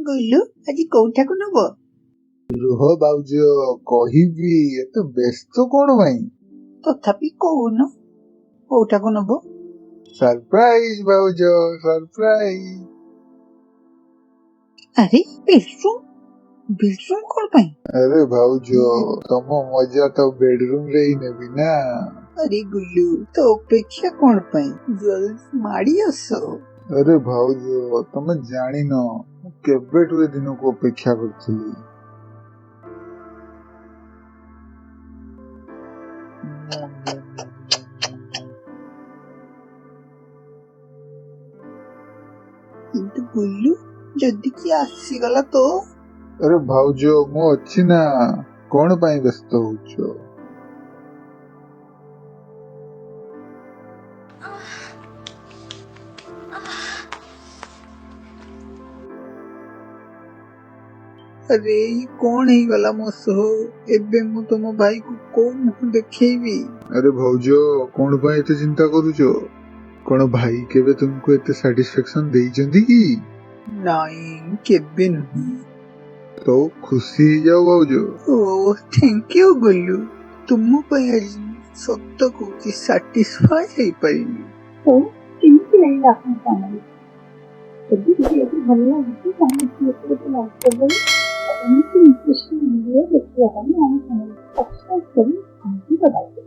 ଗୁଲୁ ଆଜି କୋଉଠାକୁ ନବ? ରୁହ ଭାଉଜ କହିବି, ଏତେ ବ୍ୟସ୍ତ କଣ ପାଇଁ? ତଥାପି କହୁନ କୋଉଠାକୁ ନବ? ସରପ୍ରାଇଜ ଭାଉଜ, ସରପ୍ରାଇଜ। ଆରେ ବେଡରୁମ କଣ ପାଇଁ? ଆରେ ଭାଉଜ ତମ ମଜା ତ ବେଡରୁମ ରେ ହିଁ ନେବି ନା। ଆରେ ଗୁଲୁ ତ ଅପେକ୍ଷା କଣ ପାଇଁ, ଜଲ୍ଦି ମାଡି ଆସ। ଆରେ ଭାଉଜ ତମେ ଜାଣିନ ମୁଁ କେବେଠୁ ଏ ଦିନକୁ ଅପେକ୍ଷା କରିଥିଲି। କିନ୍ତୁ ଗୁଲୁ ଯଦି କିଏ ଆସିଗଲା ତ? ଆରେ ଭାଉଜ ମୁଁ ଅଛି ନା, କଣ ପାଇଁ ବ୍ୟସ୍ତ ହଉଛ? ଆରେ କଣ ହେଇଗଲା ମୋ ସହ? ଏବେ ମୁଁ ତମ ଭାଇକୁ କୋଉ ମୁହଁ ଦେଖେଇବି? ଆରେ ଭାଉଜ କଣ ପାଇଁ ଏତେ ଚିନ୍ତା କରୁଛ? କଣ ଭାଇ କେବେ ତୁମକୁ ଏତେ ସାଟିସ୍ଫାକ୍ସନ ଦେଇଛନ୍ତି କି? ନାଇଁ କେବେ ନୁହେଁ। ତ ଖୁସି ହେଇଯାଉ ଭାଉଜ। ଓ ଥ୍ୟାଙ୍କ ୟୁ ଗୁଲୁ, ତୁମ ପାଇଁ ଆଜି ସତ କହୁଛି ସାଟିସ୍ଫାଏ ହେଇପାରିନି। ତ କେମିତି ଲାଗିଲା ଆପଣଙ୍କ ଚ୍ୟାନେଲ? ଯଦି ଭିଡ଼ିଓଟି ଭଲ ଲାଗୁଛି ତାହେଲେ ଭିଡ଼ିଓକୁ ଗୋଟେ ଲାଇକ୍ କରିଦେବେ। ଏମିତି ଇଣ୍ଟରେଷ୍ଟିଂ ଭିଡ଼ିଓ ଦେଖିବା ପାଇଁ ଆମ ଚ୍ୟାନେଲକୁ ସବସ୍କ୍ରାଇବ୍ କରି ଘଣ୍ଟି ଦବାଇବେ।